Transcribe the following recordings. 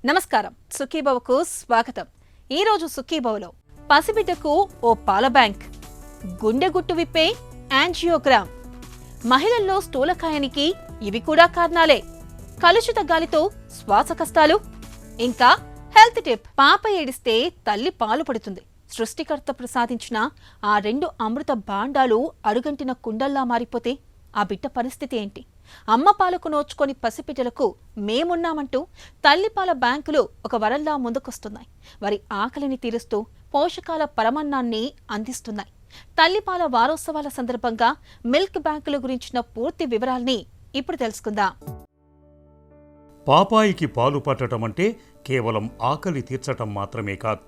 నమస్కారం, సుఖీభవకు స్వాగతం. ఈరోజు సుఖీభవలో పసిబిడ్డకు ఓ పాల బ్యాంక్, గుండె గుట్టు విప్పే యాంజియోగ్రామ్, మహిళల్లో స్థూలకాయానికి ఇవి కూడా కారణాలే, కలుషిత గాలితో శ్వాస కష్టాలు, ఇంకా హెల్త్ టిప్. పాప ఏడిస్తే తల్లి పాలు పడుతుంది. సృష్టికర్త ప్రసాదించిన ఆ రెండు అమృత భాండాలు అడుగంటిన కుండల్లా మారిపోతే ఆ బిడ్డ పరిస్థితి ఏంటి? అమ్మ పాలకు నోచుకొని పసిపిట్టలకు మేమున్నామంటూ తల్లిపాల బ్యాంకులు ఒక వరంలా ముందుకొస్తున్నాయి. వారి ఆకలిని తీరుస్తూ పోషకాల పరమన్నాన్ని అందిస్తున్నాయి. తల్లిపాల వారోత్సవాల సందర్భంగా మిల్క్ బ్యాంకుల గురించిన పూర్తి వివరాల్ని ఇప్పుడు తెలుసుకుందాం. పాపాయికి పాలు పట్టడం అంటే కేవలం ఆకలి తీర్చటం మాత్రమే కాదు,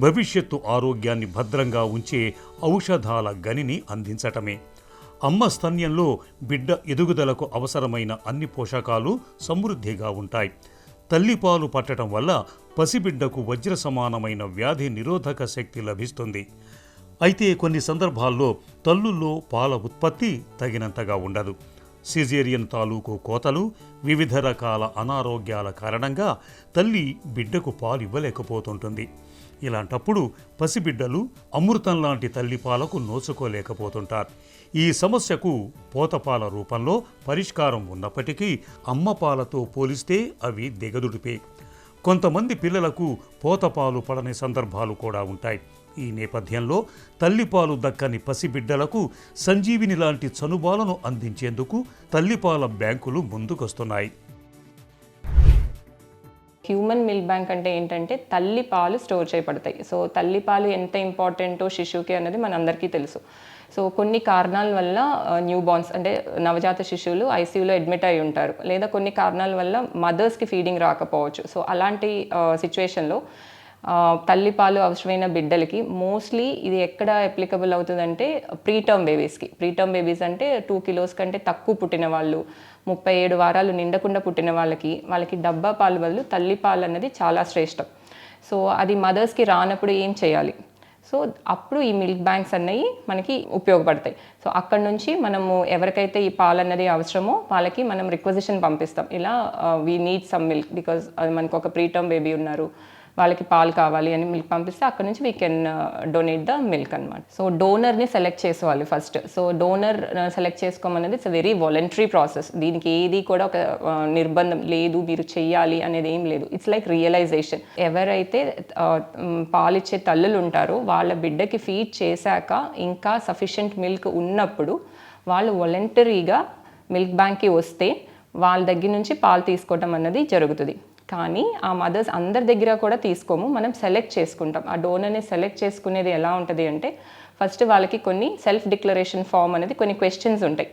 భవిష్యత్తు ఆరోగ్యాన్ని భద్రంగా ఉంచే ఔషధాల గనిని అందించటమే. అమ్మ స్తన్యంలో బిడ్డ ఎదుగుదలకు అవసరమైన అన్ని పోషకాలు సమృద్ధిగా ఉంటాయి. తల్లిపాలు పట్టడం వల్ల పసిబిడ్డకు వజ్ర సమానమైన వ్యాధి నిరోధక శక్తి లభిస్తుంది. అయితే కొన్ని సందర్భాల్లో తల్లుల్లో పాల ఉత్పత్తి తగినంతగా ఉండదు. సిజేరియన్ తాలూకు కోతలు, వివిధ రకాల అనారోగ్యాల కారణంగా తల్లి బిడ్డకు పాలు ఇవ్వలేకపోతుంటుంది. ఇలాంటప్పుడు పసిబిడ్డలు అమృతం లాంటి తల్లిపాలకు నోచుకోలేకపోతుంటారు. ఈ సమస్యకు పోతపాల రూపంలో పరిష్కారం ఉన్నప్పటికీ అమ్మపాలతో పోలిస్తే అవి దిగదుడిపే. కొంతమంది పిల్లలకు పోతపాలు పడని సందర్భాలు కూడా ఉంటాయి. ఈ నేపథ్యంలో తల్లిపాలు దక్కని పసిబిడ్డలకు సంజీవిని లాంటి చనుబాలను అందించేందుకు తల్లిపాల బ్యాంకులు ముందుకొస్తున్నాయి. హ్యూమన్ మిల్క్ బ్యాంక్ అంటే ఏంటంటే తల్లి పాలు స్టోర్ చేయబడతాయి. సో తల్లి పాలు ఎంత ఇంపార్టెంటో శిశువుకి అన్నది మనందరికీ తెలుసు. సో కొన్ని కారణాల వల్ల న్యూ బార్న్స్ అంటే నవజాత శిశువులు ఐసీయూలో అడ్మిట్ అయి ఉంటారు, లేదా కొన్ని కారణాల వల్ల మదర్స్కి ఫీడింగ్ రాకపోవచ్చు. సో అలాంటి సిచ్యువేషన్లో తల్లిపాలు అవసరమైన బిడ్డలకి మోస్ట్లీ ఇది ఎక్కడ అప్లికబుల్ అవుతుందంటే ప్రీటర్మ్ బేబీస్కి. ప్రీటర్మ్ బేబీస్ అంటే 2 kilos కంటే తక్కువ పుట్టిన వాళ్ళు, 37 వారాలు నిండకుండా పుట్టిన వాళ్ళకి డబ్బా పాలు బదులు తల్లిపాలు అన్నది చాలా శ్రేష్టం. సో అది మదర్స్కి రానప్పుడు ఏం చేయాలి? సో అప్పుడు ఈ మిల్క్ బ్యాంక్స్ అన్నవి మనకి ఉపయోగపడతాయి. సో అక్కడ నుంచి మనము ఎవరికైతే ఈ పాలు అన్నది అవసరమో వాళ్ళకి మనం రిక్వజిషన్ పంపిస్తాం. ఇలా we need some milk because మనకు ఒక ప్రీటర్మ్ బేబీ ఉన్నారు, వాళ్ళకి పాలు కావాలి అని మిల్క్ పంపిస్తే అక్కడ నుంచి we can donate the milk అనమాట. సో డోనర్ని సెలెక్ట్ చేసుకోవాలి ఫస్ట్. సో డోనర్ సెలెక్ట్ చేసుకోమనేది ఇట్స్ వెరీ వాలంటరీ ప్రాసెస్. దీనికి ఏది కూడా ఒక నిర్బంధం లేదు, మీరు చెయ్యాలి అనేది ఏం లేదు. It's like realisation. ఎవరైతే పాలిచ్చే తల్లులు ఉంటారో వాళ్ళ బిడ్డకి ఫీడ్ చేశాక ఇంకా సఫిషియంట్ మిల్క్ ఉన్నప్పుడు వాళ్ళు వాలంటరీగా మిల్క్ బ్యాంక్కి వస్తే వాళ్ళ దగ్గర నుంచి పాలు తీసుకోవటం అన్నది జరుగుతుంది. కానీ ఆ మదర్స్ అందరి దగ్గర కూడా తీసుకోము, మనం సెలెక్ట్ చేసుకుంటాం. ఆ డోనర్ని సెలెక్ట్ చేసుకునేది ఎలా ఉంటుంది అంటే ఫస్ట్ వాళ్ళకి కొన్ని సెల్ఫ్ డిక్లరేషన్ ఫామ్ అనేది కొన్ని క్వశ్చన్స్ ఉంటాయి.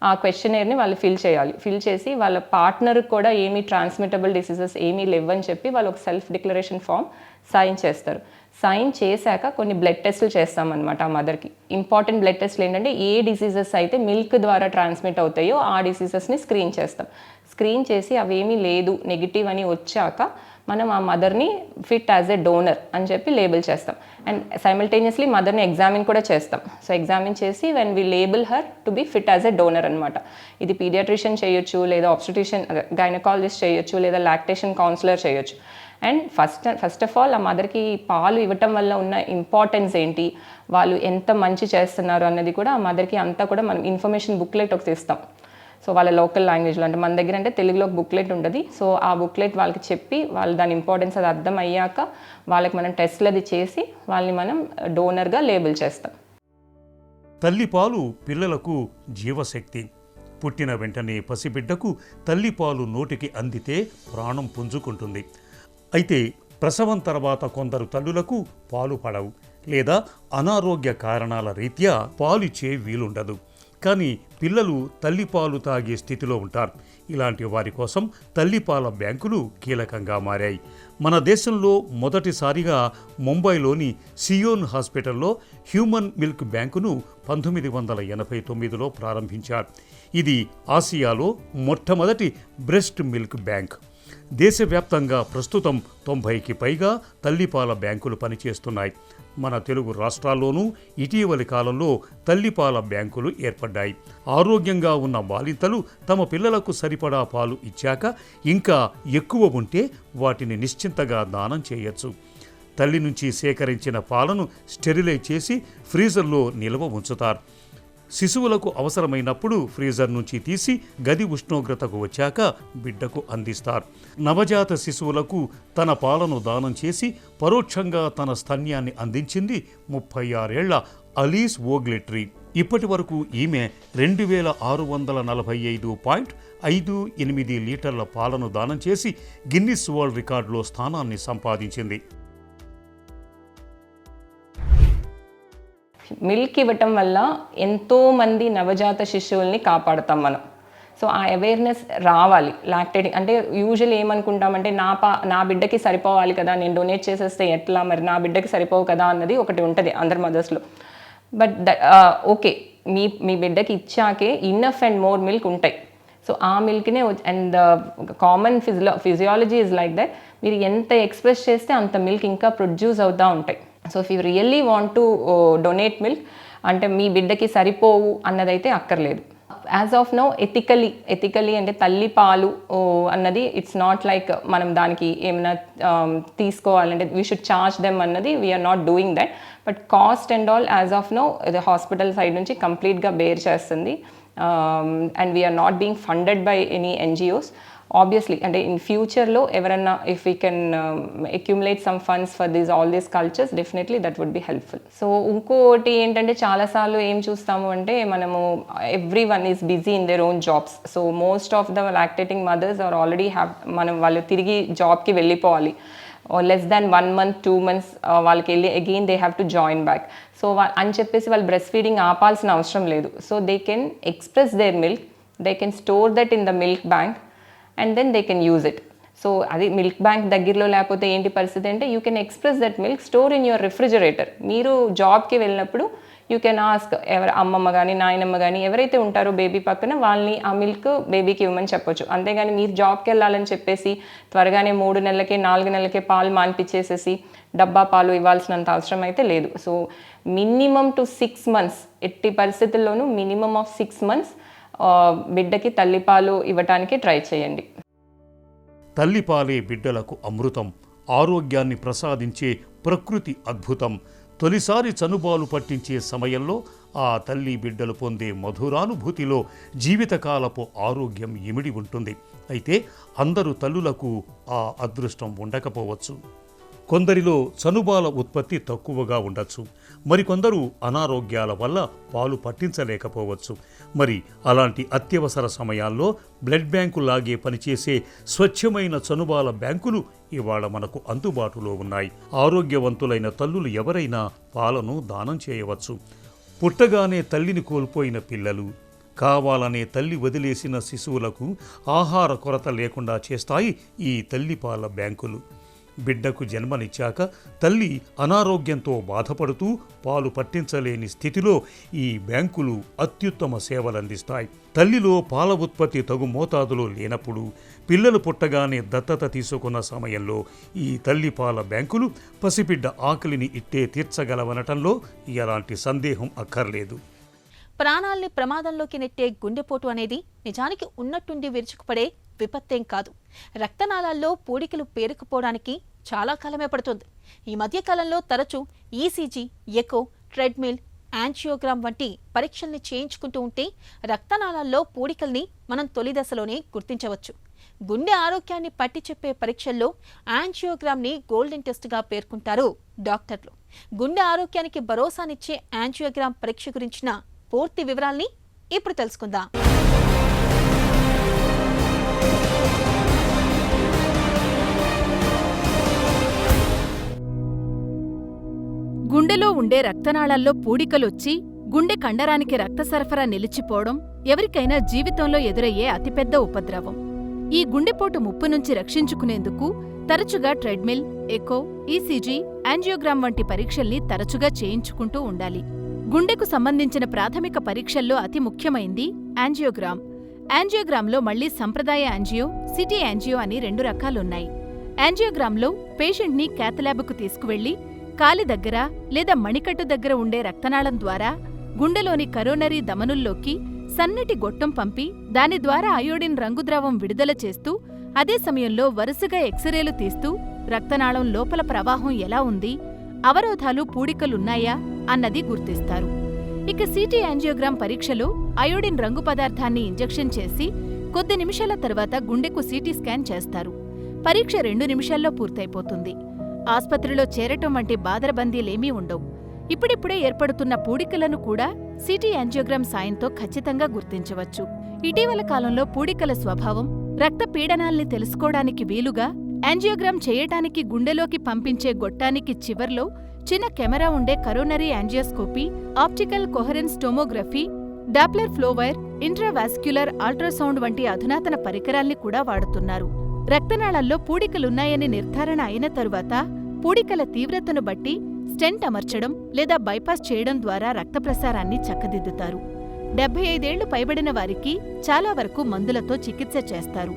ఆ క్వశ్చనర్ని వాళ్ళు ఫిల్ చేయాలి. ఫిల్ చేసి వాళ్ళ పార్ట్నర్కి కూడా ఏమీ ట్రాన్స్మిటబుల్ డిసీజెస్ ఏమీ లేవని చెప్పి వాళ్ళు ఒక సెల్ఫ్ డిక్లరేషన్ ఫామ్ సైన్ చేస్తారు. సైన్ చేశాక కొన్ని బ్లడ్ టెస్టులు చేస్తామన్నమాట ఆ మదర్కి. ఇంపార్టెంట్ బ్లడ్ టెస్టులు ఏంటంటే ఏ డిసీజెస్ అయితే మిల్క్ ద్వారా ట్రాన్స్మిట్ అవుతాయో ఆ డిసీజెస్ని స్క్రీన్ చేస్తాం. స్క్రీన్ చేసి అవేమీ లేదు నెగిటివ్ అని వచ్చాక మనం ఆ మదర్ని ఫిట్ యాజ్ ఎ డోనర్ అని చెప్పి లేబుల్ చేస్తాం. అండ్ సైమల్టేనియస్లీ మదర్ని ఎగ్జామిన్ కూడా చేస్తాం. సో ఎగ్జామిన్ చేసి when we label her to be fit as a donor అనమాట. ఇది పీడియాట్రిషియన్ చేయొచ్చు, లేదా ఆబ్స్టెట్రిషియన్ గైనకాలజిస్ట్ చేయొచ్చు, లేదా లాక్టేషన్ కౌన్సిలర్ చేయొచ్చు. అండ్ ఫస్ట్ ఆఫ్ ఆల్ ఆ మదర్కి పాలు ఇవ్వటం వల్ల ఉన్న ఇంపార్టెన్స్ ఏంటి, వాళ్ళు ఎంత మంచి చేస్తున్నారు అన్నది కూడా ఆ మదర్కి అంతా కూడా మనం ఇన్ఫర్మేషన్ బుక్లెట్ ఒకటి ఇస్తాం. సో వాళ్ళ లోకల్ లాంగ్వేజ్లో, అంటే మన దగ్గర అంటే తెలుగులో బుక్లెట్ ఉంటుంది. సో ఆ బుక్లెట్ వాళ్ళకి చెప్పి వాళ్ళు దాని ఇంపార్టెన్స్ అది అర్థం అయ్యాక వాళ్ళకి మనం టెస్ట్లు అది చేసి వాళ్ళని మనం డోనర్గా లేబుల్ చేస్తాం. తల్లిపాలు పిల్లలకు జీవశక్తి. పుట్టిన వెంటనే పసిబిడ్డకు తల్లిపాలు నోటికి అందితే ప్రాణం పుంజుకుంటుంది. అయితే ప్రసవం తర్వాత కొందరు తల్లులకు పాలు పడవు, లేదా అనారోగ్య కారణాల రీత్యా పాలిచ్చే వీలుండదు. కానీ పిల్లలు తల్లిపాలు తాగే స్థితిలో ఉంటారు. ఇలాంటి వారి కోసం తల్లిపాల బ్యాంకులు కీలకంగా మారాయి. మన దేశంలో మొదటిసారిగా ముంబైలోని సియోన్ హాస్పిటల్లో హ్యూమన్ మిల్క్ బ్యాంకును 1989లో ప్రారంభించారు. ఇది ఆసియాలో మొట్టమొదటి బ్రెస్ట్ మిల్క్ బ్యాంక్. దేశవ్యాప్తంగా ప్రస్తుతం 90కి పైగా తల్లిపాల బ్యాంకులు పనిచేస్తున్నాయి. మన తెలుగు రాష్ట్రాల్లోనూ ఇటీవలి కాలంలో తల్లిపాల బ్యాంకులు ఏర్పడ్డాయి. ఆరోగ్యంగా ఉన్న బాలింతలు తమ పిల్లలకు సరిపడా పాలు ఇచ్చాక ఇంకా ఎక్కువ ఉంటే వాటిని నిశ్చింతగా దానం చేయొచ్చు. తల్లి నుంచి సేకరించిన పాలను స్టెరిలైజ్ చేసి ఫ్రీజర్లో నిల్వ ఉంచుతారు. శిశువులకు అవసరమైనప్పుడు ఫ్రీజర్ నుంచి తీసి గది ఉష్ణోగ్రతకు వచ్చాక బిడ్డకు అందిస్తారు. నవజాత శిశువులకు తన పాలను దానం చేసి పరోక్షంగా తన స్తన్యాన్ని అందించింది 36 ఏళ్ల అలీస్ ఓగ్లెట్రీ. ఇప్పటి వరకు ఈమె 2645.58 లీటర్ల పాలను దానం చేసి గిన్నిస్ వరల్డ్ రికార్డులో స్థానాన్ని సంపాదించింది. మిల్క్ ఇవ్వటం వల్ల ఎంతోమంది నవజాత శిశువుల్ని కాపాడుతాం మనం. సో ఆ అవేర్నెస్ రావాలి. లాక్టేటింగ్ అంటే యూజువల్లీ ఏమనుకుంటామంటే నా బిడ్డకి సరిపోవాలి కదా, నేను డొనేట్ చేసేస్తే ఎట్లా, మరి నా బిడ్డకి సరిపోవు కదా అన్నది ఒకటి ఉంటుంది అందరి మదర్స్లో. బట్ ఓకే, మీ బిడ్డకి ఇచ్చాకే ఇన్నఫ్ అండ్ మోర్ మిల్క్ ఉంటాయి. సో ఆ మిల్క్నే and common physiology is like that. మీరు ఎంత ఎక్స్ప్రెస్ చేస్తే అంత మిల్క్ ఇంకా ప్రొడ్యూస్ అవుతూ ఉంటాయి. So if you really want to donate milk అంటే మీ బిడ్డకి సరిపోవు అన్నదైతే అక్కర్లేదు. యాజ్ ఆఫ్ నౌ ఎథికలీ అంటే తల్లి పాలు అన్నది ఇట్స్ నాట్ లైక్ మనం దానికి ఏమైనా తీసుకోవాలంటే వీ షుడ్ చార్జ్ దెమ్ అన్నది we're not doing that. But cost and all as of now hospital side నుంచి కంప్లీట్గా బేర్ చేస్తుంది. And we're not being funded by any NGOs. Obviously అంటే ఇన్ ఫ్యూచర్లో ఎవరన్నా if we can accumulate some funds for all these cultures definitely that would be helpful. So ఇంకోటి ఏంటంటే చాలాసార్లు ఏం చూస్తాము అంటే మనము every one is busy in their own jobs. So most of the lactating mothers are already వాళ్ళు తిరిగి జాబ్కి వెళ్ళిపోవాలి. లెస్ దాన్ 1 month 2 months వాళ్ళకి వెళ్ళి again they have to join back. So అని చెప్పేసి వాళ్ళు బ్రెస్ట్ ఫీడింగ్ ఆపాల్సిన అవసరం లేదు. So they can express there milk, they can store that in the milk bank and then they can use it. So అది milk bank దగ్గరలో లేకపోతే ఏంటి పరిస్థితి అంటే you can express that milk, store in your refrigerator. మీరు జాబ్కి వెళ్ళినప్పుడు you can ask అమ్మమ్మ కానీ నాయనమ్మ కానీ ఎవరైతే ఉంటారో బేబీ పక్కన వాళ్ళని ఆ మిల్క్ బేబీకి ఇవ్వమని చెప్పొచ్చు. అంతేగాని మీరు జాబ్కి వెళ్ళాలని చెప్పేసి త్వరగానే 3 నెలలకే 4 నెలలకే పాలు మాన్పించేసేసి డబ్బా పాలు ఇవ్వాల్సినంత అవసరం అయితే లేదు. సో మినిమం టు 6 months ఎట్టి పరిస్థితుల్లోనూ మినిమం ఆఫ్ 6 months బిడ్డకి తల్లిపాలు ఇవ్వటానికి ట్రై చేయండి. తల్లిపాలే బిడ్డలకు అమృతం, ఆరోగ్యాన్ని ప్రసాదించే ప్రకృతి అద్భుతం. తొలిసారి చనుబాలు పట్టించే సమయంలో ఆ తల్లి బిడ్డలు పొందే మధురానుభూతిలో జీవితకాలపు ఆరోగ్యం ఇమిడి ఉంటుంది. అయితే అందరూ తల్లులకు ఆ అదృష్టం ఉండకపోవచ్చు. కొందరిలో చనుబాల ఉత్పత్తి తక్కువగా ఉండొచ్చు, మరికొందరు అనారోగ్యాల వల్ల పాలు పట్టించలేకపోవచ్చు. మరి అలాంటి అత్యవసర సమయాల్లో బ్లడ్ బ్యాంకు లాగే పనిచేసే స్వచ్ఛమైన చనుబాల బ్యాంకులు ఇవాళ మనకు అందుబాటులో ఉన్నాయి. ఆరోగ్యవంతులైన తల్లులు ఎవరైనా పాలను దానం చేయవచ్చు. పుట్టగానే తల్లిని కోల్పోయిన పిల్లలు, కావాలనే తల్లి వదిలేసిన శిశువులకు ఆహార కొరత లేకుండా చేస్తాయి ఈ తల్లిపాల బ్యాంకులు. బిడ్డకు జన్మనిచ్చాక తల్లి అనారోగ్యంతో బాధపడుతూ పాలు పట్టించలేని స్థితిలో ఈ బ్యాంకులు అత్యుత్తమ సేవలందిస్తాయి. తల్లిలో పాల ఉత్పత్తి తగు మోతాదులో లేనప్పుడు, పిల్లలు పుట్టగానే దత్తత తీసుకున్న సమయంలో ఈ తల్లిపాల బ్యాంకులు పసిబిడ్డ ఆకలిని ఇట్టే తీర్చగలవనటంలో ఎలాంటి సందేహం అక్కర్లేదు. ప్రాణాల్ని ప్రమాదంలోకి నెట్టే గుండెపోటు అనేది నిజానికి ఉన్నట్టుండి విరుచుకుపడే విపత్తేం కాదు. రక్తనాళాల్లో పూడికలు పేరుకుపోవడానికి చాలా కాలమే పడుతుంది. ఈ మధ్యకాలంలో తరచూ ECG, ఎకో, ట్రెడ్మిల్, యాంజియోగ్రామ్ వంటి పరీక్షల్ని చేయించుకుంటూ ఉంటే రక్తనాళాల్లో పూడికల్ని మనం తొలి దశలోనే గుర్తించవచ్చు. గుండె ఆరోగ్యాన్ని పట్టి చెప్పే పరీక్షల్లో యాంజియోగ్రామ్ని గోల్డెన్ టెస్ట్గా పేర్కొంటారు డాక్టర్లు. గుండె ఆరోగ్యానికి భరోసానిచ్చే యాంజియోగ్రామ్ పరీక్ష గురించిన పూర్తి వివరాల్ని ఇప్పుడు తెలుసుకుందాం. గుండెలో ఉండే రక్తనాళాల్లో పూడికలొచ్చి గుండె కండరానికి రక్త సరఫరా నిలిచిపోవడం ఎవరికైనా జీవితంలో ఎదురయ్యే అతిపెద్ద ఉపద్రవం. ఈ గుండెపోటు ముప్పు నుంచి రక్షించుకునేందుకు తరచుగా ట్రెడ్మిల్, ఎకో, ECG, యాంజియోగ్రామ్ వంటి పరీక్షల్ని తరచుగా చేయించుకుంటూ ఉండాలి. గుండెకు సంబంధించిన ప్రాథమిక పరీక్షల్లో అతి ముఖ్యమైంది యాంజియోగ్రామ్. యాంజియోగ్రామ్లో మళ్లీ సంప్రదాయ యాంజియో, సిటీ యాంజియో అని 2 రకాలున్నాయి. యాంజియోగ్రామ్లో పేషెంట్ని క్యాథ్‌ల్యాబ్‌కు తీసుకువెళ్లి కాలి దగ్గర లేదా మణికట్టు దగ్గర ఉండే రక్తనాళం ద్వారా గుండెలోని కరోనరీ ధమనుల్లోకి సన్నటి గొట్టం పంపి దాని ద్వారా అయోడిన్ రంగుద్రావం విడుదల చేస్తూ అదే సమయంలో వరుసగా ఎక్స్రేలు తీస్తూ రక్తనాళం లోపల ప్రవాహం ఎలా ఉంది, అవరోధాలు పూడికలున్నాయా అన్నది గుర్తిస్తారు. ఇక సిటీ యాంజియోగ్రామ్ పరీక్షలో అయోడిన్ రంగు పదార్థాన్ని ఇంజెక్షన్ చేసి కొద్ది నిమిషాల తర్వాత గుండెకు సిటీ స్కాన్ చేస్తారు. పరీక్ష 2 నిమిషాల్లో పూర్తయిపోతుంది. ఆస్పత్రిలో చేరటం వంటి బాదరబందీలేమీ ఉండవు. ఇప్పుడిప్పుడే ఏర్పడుతున్న పూడికలను కూడా సిటీ యాంజియోగ్రామ్ సాయంతో ఖచ్చితంగా గుర్తించవచ్చు. ఇటీవల కాలంలో పూడికల స్వభావం, రక్త పీడనాల్ని తెలుసుకోవడానికి వీలుగా యాంజియోగ్రామ్ చేయటానికి గుండెలోకి పంపించే గొట్టానికి చివర్లో చిన్న కెమెరా ఉండే coronary angioscopy, optical coherence tomography, Doppler ఫ్లోవైర్, intravascular ultrasound వంటి అధునాతన పరికరాల్ని కూడా వాడుతున్నారు. రక్తనాళాల్లో పూడికలున్నాయని నిర్ధారణ అయిన తరువాత పూడికల తీవ్రతను బట్టి స్టెంట్ అమర్చడం లేదా బైపాస్ చేయడం ద్వారా రక్త ప్రసారాన్ని చక్కదిద్దుతారు. 75 ఏళ్లు పైబడిన వారికి చాలా వరకు మందులతో చికిత్స చేస్తారు.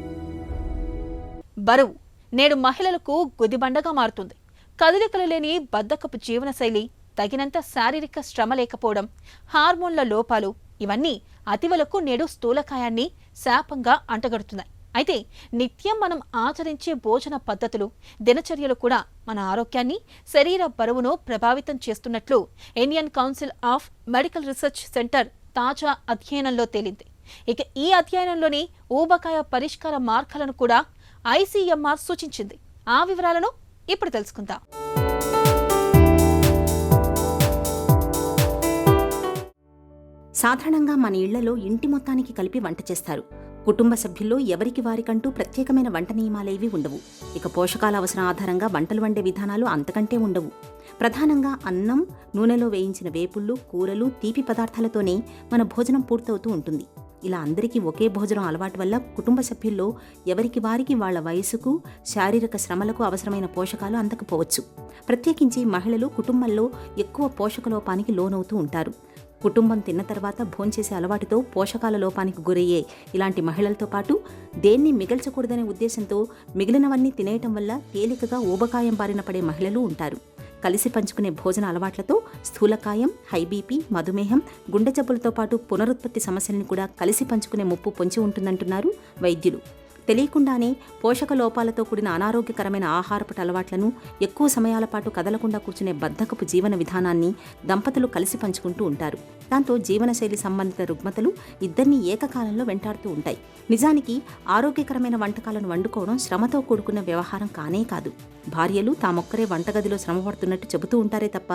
బరువు నేడు మహిళలకు గుదిబండగా మారుతుంది. కదలికలు లేని బద్ధకపు జీవనశైలి, తగినంత శారీరక శ్రమ లేకపోవడం, హార్మోన్ల లోపాలు ఇవన్నీ అతివలకు నేడు స్థూలకాయాన్ని శాపంగా అంటగడుతున్నాయి. అయితే నిత్యం మనం ఆచరించే భోజన పద్ధతులు, దినచర్యలు కూడా మన ఆరోగ్యాన్ని, శరీర బరువును ప్రభావితం చేస్తున్నట్లు Indian council of medical research centre తాజా అధ్యయనంలో తేలింది. ఇక ఈ అధ్యయనంలోని ఊబకాయ పరిష్కార మార్గాలను కూడా ICMR సూచించింది. ఆ వివరాలను ఇప్పుడు తెలుసుకుందాం. సాధారణంగా మన ఇళ్లలో ఇంటి మొత్తానికి కలిపి వంట చేస్తారు. కుటుంబ సభ్యుల్లో ఎవరికి వారికంటూ ప్రత్యేకమైన వంట నియమాలేవీ ఉండవు. ఇక పోషకాల అవసరం ఆధారంగా వంటలు వండే విధానాలు అంతకంటే ఉండవు. ప్రధానంగా అన్నం, నూనెలో వేయించిన వేపుళ్ళు, కూరలు, తీపి పదార్థాలతోనే మన భోజనం పూర్తవుతూ ఉంటుంది. ఇలా అందరికీ ఒకే భోజనం అలవాటు వల్ల కుటుంబ సభ్యుల్లో ఎవరికి వారికి వాళ్ల వయసుకు, శారీరక శ్రమలకు అవసరమైన పోషకాలు అందకపోవచ్చు. ప్రత్యేకించి మహిళలు కుటుంబంలో ఎక్కువ పోషకలోపానికి లోనవుతూ ఉంటారు. కుటుంబం తిన్న తర్వాత భోంచేసే అలవాటుతో పోషకాల లోపానికి గురయ్యే ఇలాంటి మహిళలతో పాటు దేన్ని మిగల్చకూడదనే ఉద్దేశంతో మిగిలినవన్నీ తినేయటం వల్ల తేలికగా ఊబకాయం బారిన పడే మహిళలు ఉంటారు. కలిసి పంచుకునే భోజన అలవాట్లతో స్థూలకాయం, హై బీపీ, మధుమేహం, గుండె జబ్బులతో పాటు పునరుత్పత్తి సమస్యలను కూడా కలిసి పంచుకునే ముప్పు పొంచి ఉంటుందంటున్నారు వైద్యులు. తెలియకుండానే పోషక లోపాలతో కూడిన అనారోగ్యకరమైన ఆహారపు అలవాట్లను, ఎక్కువ సమయాల పాటు కదలకుండా కూర్చునే బద్ధకపు జీవన విధానాన్ని దంపతులు కలిసి పంచుకుంటూ ఉంటారు. దాంతో జీవనశైలి సంబంధిత రుగ్మతలు ఇద్దరినీ ఏకకాలంలో వెంటాడుతూ ఉంటాయి. నిజానికి ఆరోగ్యకరమైన వంటకాలను వండుకోవడం శ్రమతో కూడుకున్న వ్యవహారం కానే కాదు. భార్యలు తామొక్కరే వంటగదిలో శ్రమపడుతున్నట్టు చెబుతూ ఉంటారే తప్ప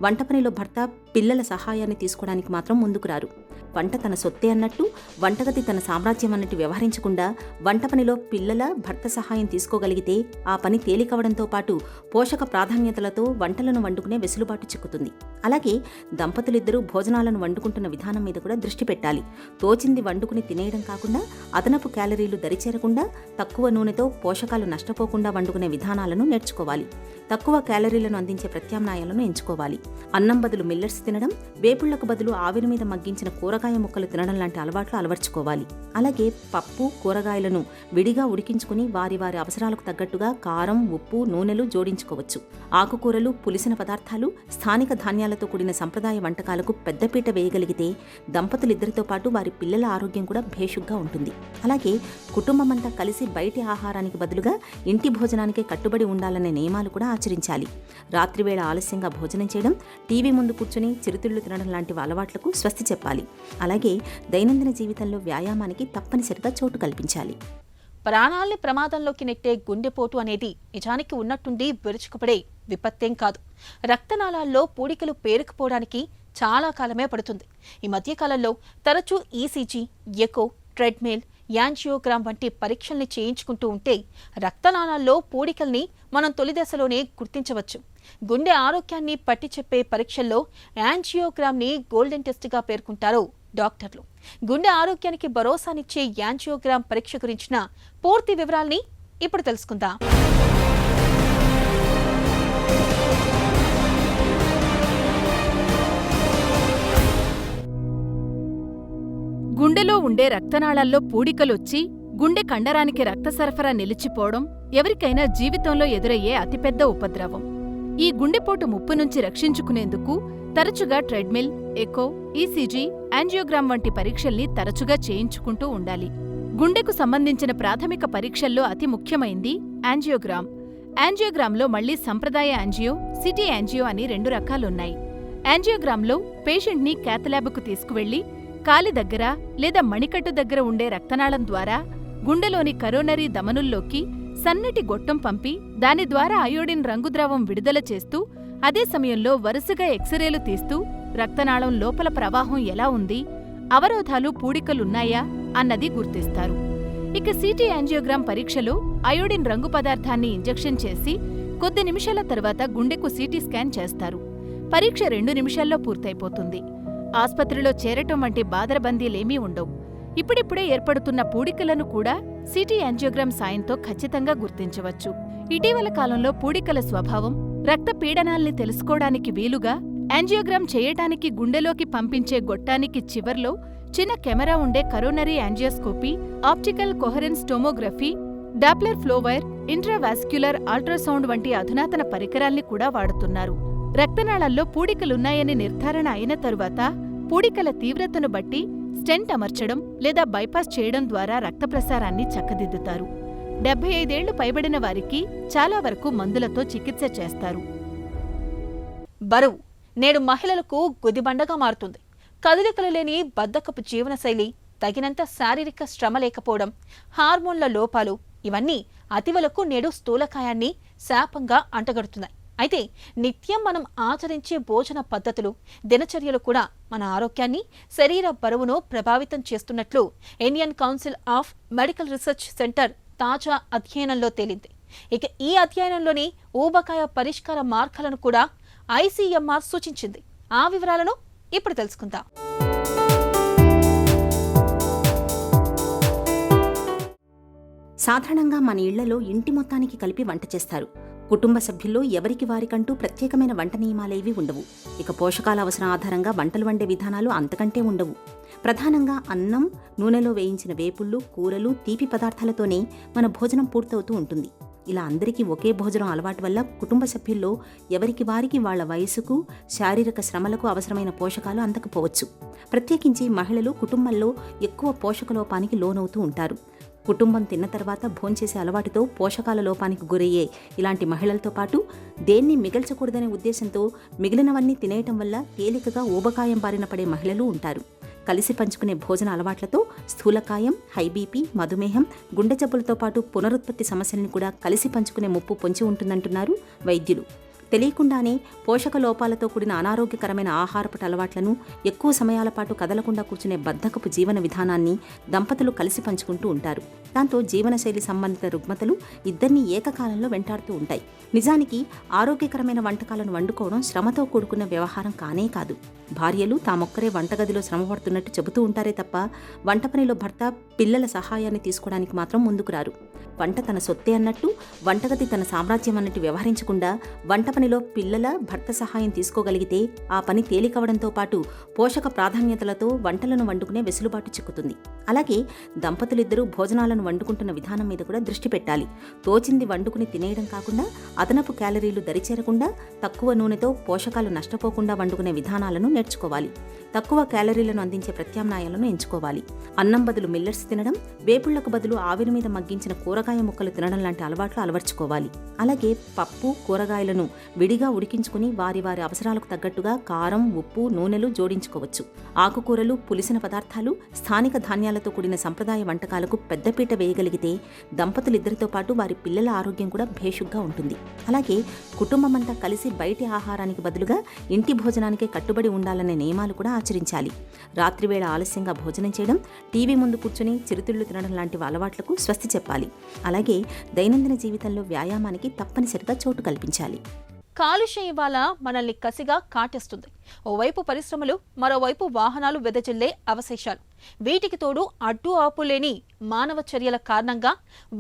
వంట పనిలో భర్త, పిల్లల సహాయాన్ని తీసుకోవడానికి మాత్రం ముందుకు రారు. వంట తన సొత్తే అన్నట్టు, వంటగది తన సామ్రాజ్యం అన్నట్టు వ్యవహరించకుండా వంట పనిలో పిల్లల, భర్త సహాయం తీసుకోగలిగితే ఆ పని తేలికవడంతో పాటు పోషక ప్రాధాన్యతలతో వంటలను వండుకునే వెసులుబాటు చిక్కుతుంది. అలాగే దంపతులిద్దరూ భోజనాలను వండుకుంటున్న విధానం మీద కూడా దృష్టి పెట్టాలి. తోచింది వండుకుని తినేయడం కాకుండా, అదనపు క్యాలరీలు దరిచేరకుండా, తక్కువ నూనెతో పోషకాలు నష్టపోకుండా వండుకునే విధానాలను నేర్చుకోవాలి. తక్కువ క్యాలరీలను అందించే ప్రత్యామ్నాయాలను ఎంచుకోవాలి. అన్నం బదులు మిల్లెట్స్ తినడం, వేపుళ్లకు బదులు ఆవిరి మీద మగ్గించిన కూరగాయ ముక్కలు తినడం లాంటి అలవాట్లు అలవర్చుకోవాలి. అలాగే పప్పు, కూరగాయలను విడిగా ఉడికించుకుని వారి వారి అవసరాలకు తగ్గట్టుగా కారం, ఉప్పు, నూనెలు జోడించుకోవచ్చు. ఆకుకూరలు, పులిసిన పదార్థాలు, స్థానిక ధాన్యాలతో కూడిన సంప్రదాయ వంటకాలకు పెద్దపీట వేయగలిగితే దంపతులిద్దరితో పాటు వారి పిల్లల ఆరోగ్యం కూడా భేషుగ్గా ఉంటుంది. అలాగే కుటుంబమంతా కలిసి బయటి ఆహారానికి బదులుగా ఇంటి భోజనానికే కట్టుబడి ఉండాలనే నియమాలు కూడా ఆచరించాలి. రాత్రివేళ ఆలస్యంగా భోజనం చేయడం, టీవీ ముందు కూర్చుని చిరుతిళ్లు తినడం లాంటి అలవాట్లకు స్వస్తి చెప్పాలి. అలాగే దైనందిన జీవితంలో వ్యాయామానికి తప్పనిసరిగా చోటు కల్పించాలి. ప్రాణాల్ని ప్రమాదంలోకి నెట్టే గుండెపోటు అనేది నిజానికి ఉన్నట్టుండి విరుచుకుపడే విపత్తేం కాదు. రక్తనాళాల్లో పూడికలు పేరుకుపోవడానికి చాలా కాలమే పడుతుంది. ఈ మధ్యకాలంలో తరచూ ECG, ఎకో, ట్రెడ్మిల్, యాంజియోగ్రామ్ వంటి పరీక్షల్ని చేయించుకుంటూ ఉంటే రక్తనాళాల్లో పూడికల్ని మనం తొలి దశలోనే గుర్తించవచ్చు. గుండె ఆరోగ్యాన్ని పట్టి చెప్పే పరీక్షల్లో యాంజియోగ్రామ్ని గోల్డెన్ టెస్ట్గా పేర్కొంటారు డాక్టర్లు. గుండె ఆరోగ్యానికి భరోసానిచ్చే యాంజియోగ్రామ్ పరీక్ష గురించిన పూర్తి వివరాల్ని ఇప్పుడు తెలుసుకుందాం. గుండెలో ఉండే రక్తనాళాల్లో పూడికలొచ్చి గుండె కండరానికి రక్త సరఫరా నిలిచిపోవడం ఎవరికైనా జీవితంలో ఎదురయ్యే అతిపెద్ద ఉపద్రవం. ఈ గుండెపోటు ముప్పు నుంచి రక్షించుకునేందుకు తరచుగా ట్రెడ్మిల్, ఎకో, ఈసీజీ, యాంజియోగ్రామ్ వంటి పరీక్షల్ని తరచుగా చేయించుకుంటూ ఉండాలి. గుండెకు సంబంధించిన ప్రాథమిక పరీక్షల్లో అతి ముఖ్యమైంది యాంజియోగ్రామ్. యాంజియోగ్రామ్లో మళ్లీ సంప్రదాయ యాంజియో, సిటీ యాంజియో అని 2 రకాలున్నాయి. యాంజియోగ్రామ్లో పేషెంట్ని క్యాథ్‌ల్యాబ్‌కు తీసుకువెళ్లి కాలి దగ్గర లేదా మణికట్టు దగ్గర ఉండే రక్తనాళం ద్వారా గుండెలోని కరోనరీ ధమనుల్లోకి సన్నటి గొట్టం పంపి దాని ద్వారా అయోడిన్ రంగుద్రావం విడుదల చేస్తూ అదే సమయంలో వరుసగా ఎక్స్రేలు తీస్తూ రక్తనాళం లోపల ప్రవాహం ఎలా ఉంది, అవరోధాలు, పూడికలున్నాయా అన్నది గుర్తిస్తారు. ఇక సిటీ యాంజియోగ్రామ్ పరీక్షలో అయోడిన్ రంగు పదార్థాన్ని ఇంజెక్షన్ చేసి కొద్ది నిమిషాల తర్వాత గుండెకు సిటీ స్కాన్ చేస్తారు. పరీక్ష 2 నిమిషాల్లో పూర్తయిపోతుంది. ఆస్పత్రిలో చేరటం వంటి బాదరబందీలేమీ ఉండవు. ఇప్పుడిప్పుడే ఏర్పడుతున్న పూడికలను కూడా సిటీ యాంజియోగ్రామ్ సాయంతో ఖచ్చితంగా గుర్తించవచ్చు. ఇటీవల కాలంలో పూడికల స్వభావం, రక్త పీడనాల్ని తెలుసుకోవడానికి వీలుగా యాంజియోగ్రామ్ చేయటానికి గుండెలోకి పంపించే గొట్టానికి చివర్లో చిన్న కెమెరా ఉండే coronary angioscopy, optical coherence tomography, Doppler ఫ్లోవైర్, intravascular ultrasound వంటి అధునాతన పరికరాల్ని కూడా వాడుతున్నారు. రక్తనాళాల్లో పూడికలున్నాయని నిర్ధారణ అయిన తరువాత పూడికల తీవ్రతను బట్టి స్టెంట్ అమర్చడం లేదా బైపాస్ చేయడం ద్వారా రక్త ప్రసారాన్ని చక్కదిద్దుతారు. 75 ఏళ్లు పైబడిన వారికి చాలా వరకు మందులతో చికిత్స చేస్తారు. బరువు నేడు మహిళలకు గుదిబండగా మారుతుంది. కదలికలు లేని బద్ధకపు జీవనశైలి, తగినంత శారీరక శ్రమ లేకపోవడం, హార్మోన్ల లోపాలు ఇవన్నీ అతివలకు నేడు స్థూలకాయాన్ని శాపంగా అంటగడుతున్నాయి. అయితే నిత్యం మనం ఆచరించే భోజన పద్ధతులు, దినచర్యలు కూడా మన ఆరోగ్యాన్ని, శరీర బరువును ప్రభావితం చేస్తున్నట్లు Indian council of medical research centre తాజా అధ్యయనంలో తేలింది. ఇక ఈ అధ్యయనంలోని ఊబకాయ పరిష్కార మార్గాలను కూడా ఐసీఎంఆర్ సూచించింది. ఆ వివరాలను ఇప్పుడు తెలుసుకుందాం. సాధారణంగా మన ఇళ్లలో ఇంటి మొత్తానికి కలిపి వంట చేస్తారు. కుటుంబ సభ్యుల్లో ఎవరికి వారికంటూ ప్రత్యేకమైన వంట నియమాలేవీ ఉండవు. ఇక పోషకాల అవసరం ఆధారంగా వంటలు వండే విధానాలు అంతకంటే ఉండవు. ప్రధానంగా అన్నం, నూనెలో వేయించిన వేపుళ్ళు, కూరలు, తీపి పదార్థాలతోనే మన భోజనం పూర్తవుతూ ఉంటుంది. ఇలా అందరికీ ఒకే భోజనం అలవాటు వల్ల కుటుంబ సభ్యుల్లో ఎవరికి వారికి వాళ్ల వయసుకు, శారీరక శ్రమలకు అవసరమైన పోషకాలు అందకపోవచ్చు. ప్రత్యేకించి మహిళలు కుటుంబంలో ఎక్కువ పోషకలోపానికి లోనవుతూ ఉంటారు. కుటుంబం తిన్న తర్వాత భోంచేసే అలవాటుతో పోషకాల లోపానికి గురయ్యే ఇలాంటి మహిళలతో పాటు దేన్ని మిగల్చకూడదనే ఉద్దేశంతో మిగిలినవన్నీ తినేయటం వల్ల తేలికగా ఊబకాయం బారిన పడే మహిళలు ఉంటారు. కలిసి పంచుకునే భోజన అలవాట్లతో స్థూలకాయం, హైబీపీ, మధుమేహం, గుండె జబ్బులతో పాటు పునరుత్పత్తి సమస్యలను కూడా కలిసి పంచుకునే ముప్పు పొంచి ఉంటుందంటున్నారు వైద్యులు. తెలియకుండానే పోషక లోపాలతో కూడిన అనారోగ్యకరమైన ఆహారపు అలవాట్లను, ఎక్కువ సమయాల పాటు కదలకుండా కూర్చునే బద్ధకపు జీవన విధానాన్ని దంపతులు కలిసి పంచుకుంటూ ఉంటారు. దాంతో జీవనశైలి సంబంధిత రుగ్మతలు ఇద్దరినీ ఏకకాలంలో వెంటాడుతూ ఉంటాయి. నిజానికి ఆరోగ్యకరమైన వంటకాలను వండుకోవడం శ్రమతో కూడుకున్న వ్యవహారం కానే కాదు. భార్యలు తామొక్కరే వంటగదిలో శ్రమపడుతున్నట్టు చెబుతూ ఉంటారే తప్ప వంట పనిలో భర్త, పిల్లల సహాయాన్ని తీసుకోవడానికి మాత్రం ముందుకు రారు. వంట తన సొత్తే అన్నట్టు, వంటగది తన సామ్రాజ్యం అన్నట్టు వ్యవహరించకుండా వంట పనిలో పిల్లల, భర్త సహాయం తీసుకోగలిగితే ఆ పని తేలికవడంతో పాటు పోషక ప్రాధాన్యతలతో వంటలను వండుకునే వెసులుబాటు చిక్కుతుంది. అలాగే దంపతులిద్దరూ భోజనాలను వండుకుంటున్న విధానం మీద కూడా దృష్టి పెట్టాలి. తోచింది వండుకుని తినేయడం కాకుండా అదనపు క్యాలరీలు దరిచేరకుండా, తక్కువ నూనెతో పోషకాలు నష్టపోకుండా వండుకునే విధానాలను నేర్చుకోవాలి. తక్కువ క్యాలరీలను అందించే ప్రత్యామ్నాయాలను ఎంచుకోవాలి. అన్నం బదులు మిల్లెట్స్ తినడం, వేపుళ్లకు బదులు ఆవిరి మీద మగ్గించిన కూరగాయ ముక్కలు తినడం లాంటి అలవాట్లు అలవర్చుకోవాలి. అలాగే పప్పు, కూరగాయలను విడిగా ఉడికించుకుని వారి వారి అవసరాలకు తగ్గట్టుగా కారం, ఉప్పు, నూనెలు జోడించుకోవచ్చు. ఆకుకూరలు, పులిసిన పదార్థాలు, స్థానిక ధాన్యాలతో కూడిన సంప్రదాయ వంటకాలకు పెద్దపీట వేయగలిగితే దంపతులిద్దరితో పాటు వారి పిల్లల ఆరోగ్యం కూడా భేషుగ్గా ఉంటుంది. అలాగే కుటుంబమంతా కలిసి బయటి ఆహారానికి బదులుగా ఇంటి భోజనానికే కట్టుబడి ఉండాలనే నియమాలు కూడా ఆచరించాలి. రాత్రివేళ ఆలస్యంగా భోజనం చేయడం, టీవీ ముందు కూర్చుని చిరుతిళ్లు తినడం లాంటి అలవాట్లకు స్వస్తి చెప్పాలి. అలాగే దైనందిన జీవితంలో వ్యాయామానికి తప్పనిసరిగా చోటు కల్పించాలి. కాలుష్యం ఇవాళ మనల్ని కసిగా కాటేస్తుంది. ఓవైపు పరిశ్రమలు, మరోవైపు వాహనాలు వెదజల్లే అవశేషాలు. వీటికి తోడు అడ్డు ఆపు లేని మానవ చర్యల కారణంగా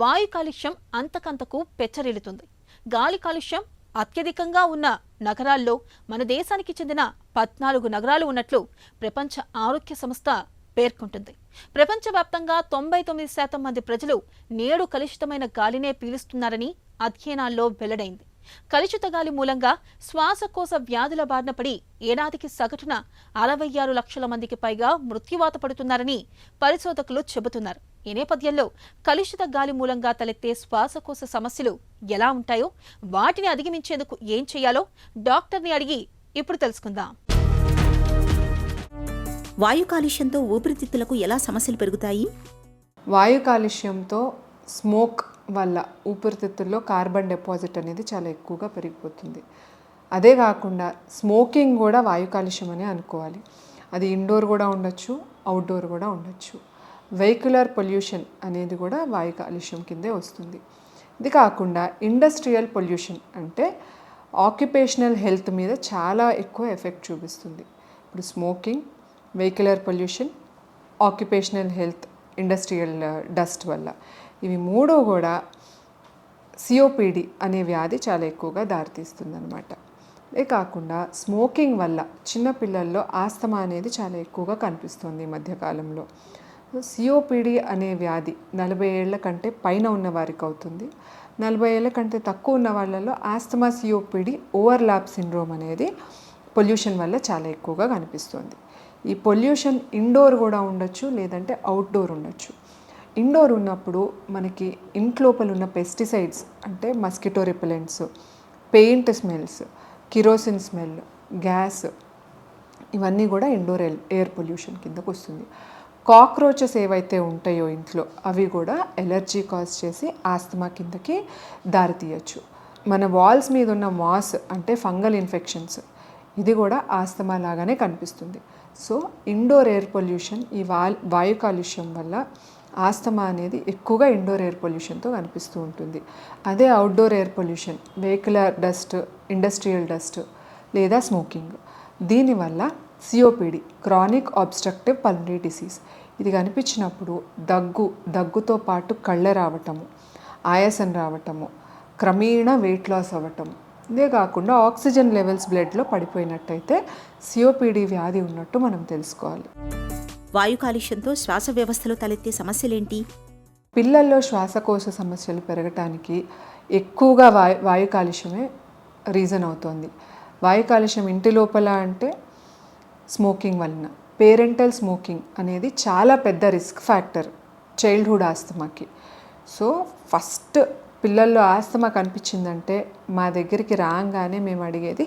వాయు కాలుష్యం అంతకంతకు పెచ్చరిల్లుతుంది. గాలి కాలుష్యం అత్యధికంగా ఉన్న నగరాల్లో మన దేశానికి చెందిన 14 నగరాలు ఉన్నట్లు ప్రపంచ ఆరోగ్య సంస్థ పేర్కొంటుంది. ప్రపంచవ్యాప్తంగా 99% మంది ప్రజలు నేడు కలుషితమైన గాలినే పీలుస్తున్నారని అధ్యయనాల్లో వెల్లడైంది. కలుషిత గాలి మూలంగా శ్వాసకోశ వ్యాధుల బారిన పడి ఏడాదికి సగటున 66 లక్షల మందికి పైగా మృత్యువాత పడుతున్నారని పరిశోధకులు చెబుతున్నారు. ఈ నేపథ్యంలో కలుషిత గాలి మూలంగా తలెత్తే శ్వాసకోశ సమస్యలు ఎలా ఉంటాయో, వాటిని అధిగమించేందుకు ఏం చేయాలో డాక్టర్ని అడిగి ఇప్పుడు తెలుసుకుందాం. వాయు కాలుష్యంతో ఊపిరితిత్తులకు ఎలా సమస్యలు పెరుగుతాయి? వాయు కాలుష్యంతో స్మోక్ వల్ల ఊపిరితిత్తుల్లో కార్బన్ డిపాజిట్ అనేది చాలా ఎక్కువగా పెరిగిపోతుంది. అదే కాకుండా స్మోకింగ్ కూడా వాయు కాలుష్యం అనే అనుకోవాలి. అది ఇండోర్ కూడా ఉండొచ్చు, అవుట్డోర్ కూడా ఉండొచ్చు. వెహికులర్ పొల్యూషన్ అనేది కూడా వాయు కాలుష్యం కిందే వస్తుంది. ఇది కాకుండా ఇండస్ట్రియల్ పొల్యూషన్ అంటే ఆక్యుపేషనల్ హెల్త్ మీద చాలా ఎక్కువ ఎఫెక్ట్ చూపిస్తుంది. ఇప్పుడు smoking, vehicular pollution, occupational health, industrial dust వల్ల ఇవి మూడు కూడా సిఓపిడి అనే వ్యాధి చాలా ఎక్కువగా దారితీస్తుంది అన్నమాట. ఇదే కాకుండా స్మోకింగ్ వల్ల చిన్నపిల్లల్లో ఆస్తమా అనేది చాలా ఎక్కువగా కనిపిస్తుంది ఈ మధ్యకాలంలో. సిఓపిడి అనే వ్యాధి 40 ఏళ్ల కంటే పైన ఉన్న వారికి అవుతుంది. 40 ఏళ్ల కంటే తక్కువ ఉన్న వాళ్ళలో ఆస్తమా సిఓపిడి ఓవర్లాప్ సిండ్రోమ్ అనేది పొల్యూషన్ వల్ల చాలా ఎక్కువగా కనిపిస్తుంది. ఈ పొల్యూషన్ ఇండోర్ కూడా ఉండొచ్చు, లేదంటే అవుట్డోర్ ఉండొచ్చు. ఇండోర్ ఉన్నప్పుడు మనకి ఇంట్లోపల ఉన్న పెస్టిసైడ్స్ అంటే mosquito repellents, paint smells, kerosene smell, gas, ఇవన్నీ కూడా ఇండోర్ ఎయిర్ పొల్యూషన్ కిందకు వస్తుంది. కాక్రోచెస్ ఏవైతే ఉంటాయో ఇంట్లో అవి కూడా ఎలర్జీ కాజ్ చేసి ఆస్తమా కిందకి దారితీయచ్చు. మన వాల్స్ మీద ఉన్న మాస్ అంటే ఫంగల్ ఇన్ఫెక్షన్స్, ఇది కూడా ఆస్తమా లాగానే కనిపిస్తుంది. సో ఇండోర్ ఎయిర్ పొల్యూషన్, ఈ వాయు కాలుష్యం వల్ల ఆస్తమా అనేది ఎక్కువగా ఇండోర్ ఎయిర్ పొల్యూషన్తో కనిపిస్తూ ఉంటుంది. అదే outdoor air pollution vehicular dust, industrial dust లేదా స్మోకింగ్, దీనివల్ల COPD chronic obstructive pulmonary disease ఇది కనిపించినప్పుడు దగ్గుతో పాటు కళ్ళ రావటము, ఆయాసం రావటము, క్రమేణా వెయిట్ లాస్ అవ్వటము, ఇదే కాకుండా ఆక్సిజన్ లెవెల్స్ బ్లడ్లో పడిపోయినట్టయితే సిఓపిడి వ్యాధి ఉన్నట్టు మనం తెలుసుకోవాలి. వాయు కాలుష్యంతో శ్వాస వ్యవస్థలో తలెత్తే సమస్యలేంటి? పిల్లల్లో శ్వాసకోశ సమస్యలు పెరగటానికి ఎక్కువగా వాయు కాలుష్యమే రీజన్ అవుతుంది. వాయు కాలుష్యం ఇంటి లోపల అంటే స్మోకింగ్ వలన, పేరెంటల్ స్మోకింగ్ అనేది చాలా పెద్ద రిస్క్ ఫ్యాక్టర్ చైల్డ్హుడ్ ఆస్తమాకి. సో ఫస్ట్ పిల్లల్లో ఆస్తమా కనిపించిందంటే మా దగ్గరికి రాగానే మేము అడిగేది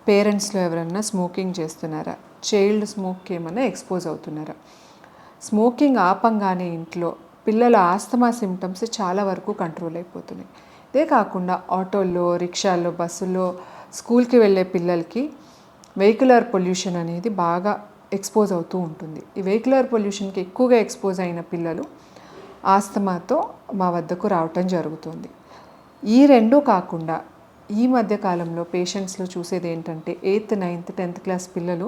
పేరెంట్స్లో ఎవరన్నా స్మోకింగ్ చేస్తున్నారా, చైల్డ్ స్మోక్కి ఏమైనా ఎక్స్పోజ్ అవుతున్నారా. స్మోకింగ్ ఆపంగానే ఇంట్లో పిల్లల ఆస్తమా సిమ్టమ్స్ చాలా వరకు కంట్రోల్ అయిపోతున్నాయి. ఇదే కాకుండా ఆటోల్లో, రిక్షాల్లో, బస్సుల్లో స్కూల్కి వెళ్ళే పిల్లలకి వెహికులర్ పొల్యూషన్ అనేది బాగా ఎక్స్పోజ్ అవుతూ ఉంటుంది. ఈ వెహికులర్ పొల్యూషన్కి ఎక్కువగా ఎక్స్పోజ్ అయిన పిల్లలు ఆస్తమాతో మా వద్దకు రావటం జరుగుతుంది. ఈ రెండూ కాకుండా ఈ మధ్యకాలంలో పేషెంట్స్లో చూసేది ఏంటంటే 8th, 9th, 10th క్లాస్ పిల్లలు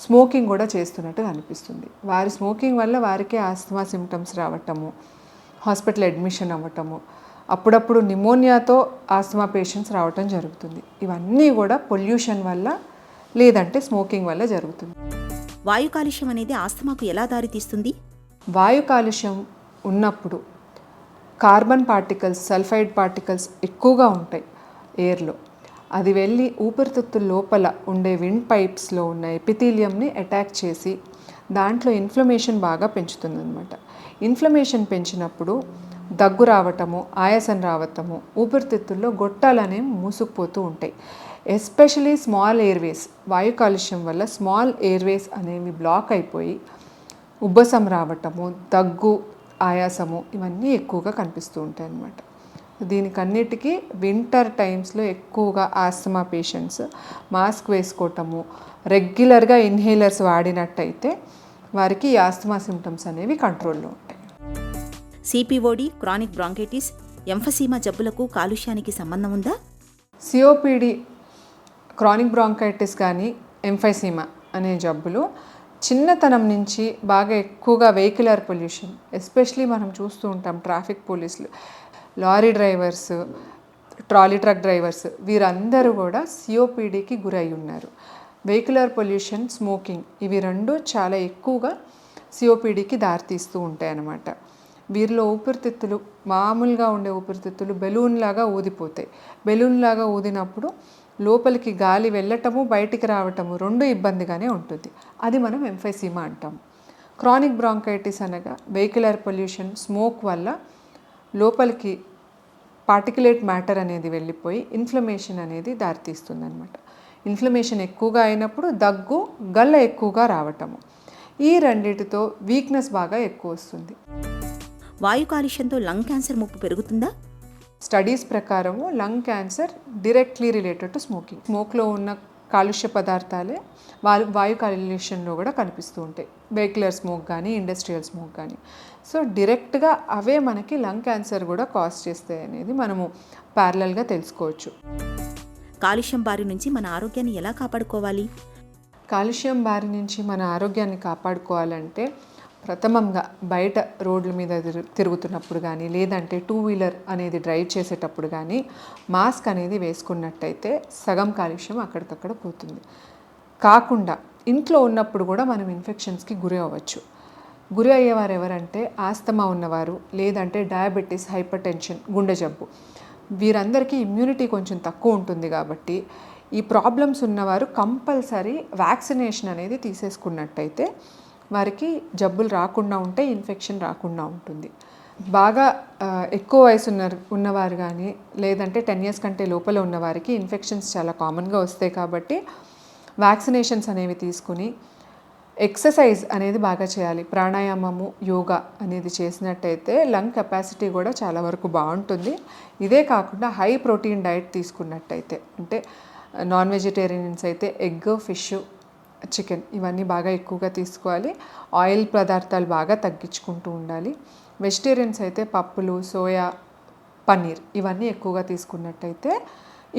స్మోకింగ్ కూడా చేస్తున్నట్టు అనిపిస్తుంది. వారి స్మోకింగ్ వల్ల వారికే ఆస్తమా సిమ్టమ్స్ రావటము, హాస్పిటల్ అడ్మిషన్ అవ్వటము, అప్పుడప్పుడు నిమోనియాతో ఆస్తమా పేషెంట్స్ రావటం జరుగుతుంది. ఇవన్నీ కూడా పొల్యూషన్ వల్ల లేదంటే స్మోకింగ్ వల్ల జరుగుతుంది. వాయు కాలుష్యం అనేది ఆస్తమాకు ఎలా దారితీస్తుంది? వాయు కాలుష్యం ఉన్నప్పుడు కార్బన్ పార్టికల్స్, సల్ఫైడ్ పార్టికల్స్ ఎక్కువగా ఉంటాయి ఎయిర్లో. అది వెళ్ళి ఊపిరితిత్తుల లోపల ఉండే విండ్ పైప్స్లో ఉన్న ఎపిథీలియంని అటాక్ చేసి దాంట్లో ఇన్ఫ్లమేషన్ బాగా పెంచుతుంది అన్నమాట. ఇన్ఫ్లమేషన్ పెంచినప్పుడు దగ్గు రావటము, ఆయాసం రావటము, ఊపిరితిత్తుల్లో గొట్టాలనేవి మూసుకుపోతూ ఉంటాయి. ఎస్పెషలీ స్మాల్ ఎయిర్వేస్, వాయు కాలుష్యం వల్ల స్మాల్ ఎయిర్వేస్ అనేవి బ్లాక్ అయిపోయి ఉబ్బసం రావటము, దగ్గు, ఆయాసము ఇవన్నీ ఎక్కువగా కనిపిస్తూ ఉంటాయి అన్నమాట. దీనికన్నిటికీ వింటర్ టైమ్స్లో ఎక్కువగా ఆస్తమా పేషెంట్స్ మాస్క్ వేసుకోవటము, రెగ్యులర్గా ఇన్హేలర్స్ వాడినట్టయితే వారికి ఈ ఆస్తమా సిమ్టమ్స్ అనేవి కంట్రోల్లో ఉంటాయి. సిపిఓడి, క్రానిక్ బ్రాంకైటిస్, ఎంఫసీమా జబ్బులకు కాలుష్యానికి సంబంధం ఉందా? సిఓపిడి, క్రానిక్ బ్రాంకైటిస్ కానీ ఎంఫైసీమా అనే జబ్బులు చిన్నతనం నుంచి బాగా ఎక్కువగా వెహికులర్ పొల్యూషన్, ఎస్పెషలీ మనం చూస్తూ ఉంటాం ట్రాఫిక్ పోలీసులు, lorry drivers, trolley truck drivers, వీరందరూ కూడా సిఓపిడికి గురై ఉన్నారు. వెహికులర్ పొల్యూషన్, స్మోకింగ్ ఇవి రెండు చాలా ఎక్కువగా సిఓపిడికి దారితీస్తూ ఉంటాయి అన్నమాట. వీరిలో ఊపిరితిత్తులు మామూలుగా ఉండే ఊపిరితిత్తులు బెలూన్ లాగా ఊదిపోతాయి. బెలూన్ లాగా ఊదినప్పుడు లోపలికి గాలి వెళ్ళటము బయటికి రావటము రెండు ఇబ్బందిగానే ఉంటుంది. అది మనం ఎంఫైసీమా అంటాం. క్రానిక్ బ్రాంకైటిస్ అనగా వెహికులర్ పొల్యూషన్, స్మోక్ వల్ల లోపలికి పార్టికులేట్ మ్యాటర్ అనేది వెళ్ళిపోయి ఇన్ఫ్లమేషన్ అనేది దారితీస్తుంది అనమాట. ఇన్ఫ్లమేషన్ ఎక్కువగా అయినప్పుడు దగ్గు, గల్ల ఎక్కువగా రావటము. ఈ రెండిటితో వీక్నెస్ బాగా ఎక్కువ వస్తుంది. వాయు కాలుష్యంతో లంగ్ క్యాన్సర్ ముప్పు పెరుగుతుందా? స్టడీస్ ప్రకారము lung cancer directly related to smoking. స్మోక్లో ఉన్న కాలుష్య పదార్థాలే వాయు కాలుష్యంలో కూడా కనిపిస్తూ ఉంటాయి. వెహికులర్ స్మోక్ కానీ ఇండస్ట్రియల్ స్మోక్ కానీ. సో డైరెక్ట్గా అవే మనకి లంగ్ క్యాన్సర్ కూడా కాజ్ చేస్తాయి అనేది మనము ప్యారలల్గా తెలుసుకోవచ్చు. కాలుష్యం బారి నుంచి మన ఆరోగ్యాన్ని ఎలా కాపాడుకోవాలి? కాలుష్యం బారి నుంచి మన ఆరోగ్యాన్ని కాపాడుకోవాలంటే ప్రథమంగా బయట రోడ్ల మీద తిరుగుతున్నప్పుడు కానీ లేదంటే 2-వీలర్ అనేది డ్రైవ్ చేసేటప్పుడు కానీ మాస్క్ అనేది వేసుకున్నట్టయితే సగం కాలుష్యం అక్కడికక్కడ పోతుంది. కాకుండా ఇంట్లో ఉన్నప్పుడు కూడా మనం ఇన్ఫెక్షన్స్కి గురి అవ్వచ్చు. గురి అయ్యేవారు ఎవరంటే ఆస్తమా ఉన్నవారు, లేదంటే డయాబెటీస్, హైపర్ టెన్షన్, గుండె జబ్బు. వీరందరికీ ఇమ్యూనిటీ కొంచెం తక్కువ ఉంటుంది కాబట్టి ఈ ప్రాబ్లమ్స్ ఉన్నవారు కంపల్సరీ వ్యాక్సినేషన్ అనేది తీసేసుకున్నట్టయితే వారికి జబ్బులు రాకుండా ఉంటే ఇన్ఫెక్షన్ రాకుండా ఉంటుంది. బాగా ఎక్కువ వయసు ఉన్నవారు కానీ లేదంటే 10 years కంటే లోపల ఉన్నవారికి ఇన్ఫెక్షన్స్ చాలా కామన్గా వస్తాయి కాబట్టి వ్యాక్సినేషన్స్ అనేవి తీసుకుని ఎక్సర్సైజ్ అనేది బాగా చేయాలి. ప్రాణాయామము, యోగా అనేది చేసినట్టయితే లంగ్ కెపాసిటీ కూడా చాలా వరకు బాగుంటుంది. ఇదే కాకుండా హై ప్రోటీన్ డైట్ తీసుకున్నట్టయితే, అంటే నాన్ వెజిటేరియన్స్ అయితే ఎగ్, ఫిష్, చికెన్ ఇవన్నీ బాగా ఎక్కువగా తీసుకోవాలి. ఆయిల్ పదార్థాలు బాగా తగ్గించుకుంటూ ఉండాలి. వెజిటేరియన్స్ అయితే పప్పులు, సోయా, పన్నీర్ ఇవన్నీ ఎక్కువగా తీసుకున్నట్టయితే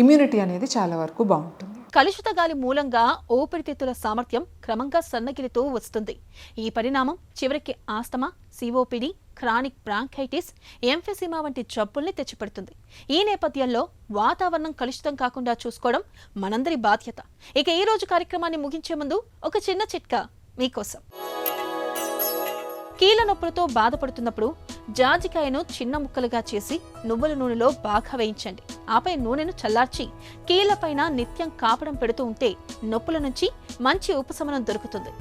ఇమ్యూనిటీ అనేది చాలా వరకు బాగుంటుంది. కలుషిత గాలి మూలంగా ఊపిరితిత్తుల సామర్థ్యం క్రమంగా సన్నగిలుతూ వస్తుంది. ఈ పరిణామం చివరికి ఆస్తమా, సిఓపిడి, క్రానిక్ బ్రాంకైటిస్, ఎంఫెసిమా వంటి జబ్బుల్ని తెచ్చిపెడుతుంది. ఈ నేపథ్యంలో వాతావరణం కలుషితం కాకుండా చూసుకోవడం మనందరి బాధ్యత. ఇక ఈ రోజు కార్యక్రమాన్ని ముగించే ముందు ఒక చిన్న చిట్కా మీకోసం. కీళ్ళ నొప్పులతో బాధపడుతున్నప్పుడు జాజికాయను చిన్న ముక్కలుగా చేసి నువ్వుల నూనెలో బాగా వేయించండి. ఆపై నూనెను చల్లార్చి కీళ్లపైన నిత్యం కాపడం పెడుతూ ఉంటే నొప్పుల నుంచి మంచి ఉపశమనం దొరుకుతుంది.